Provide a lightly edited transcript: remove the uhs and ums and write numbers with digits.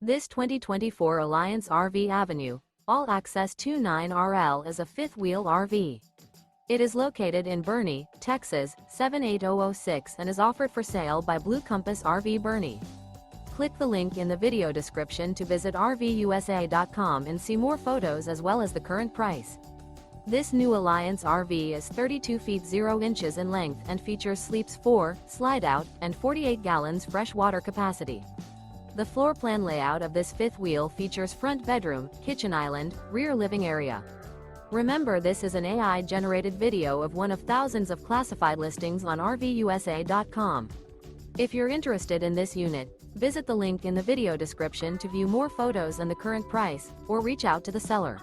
This 2024 Alliance RV Avenue, all-access 29RL is a fifth-wheel RV. It is located in Boerne, Texas, 78006 and is offered for sale by Blue Compass RV Boerne. Click the link in the video description to visit RVUSA.com and see more photos as well as the current price. This new Alliance RV is 32 feet 0 inches in length and features sleeps 4, Slideout, and 48 gallons fresh water capacity. The floor plan layout of this fifth wheel features front bedroom, kitchen island, rear living area. Remember, this is an AI-generated video of one of thousands of classified listings on RVUSA.com. If you're interested in this unit, visit the link in the video description to view more photos and the current price, or reach out to the seller.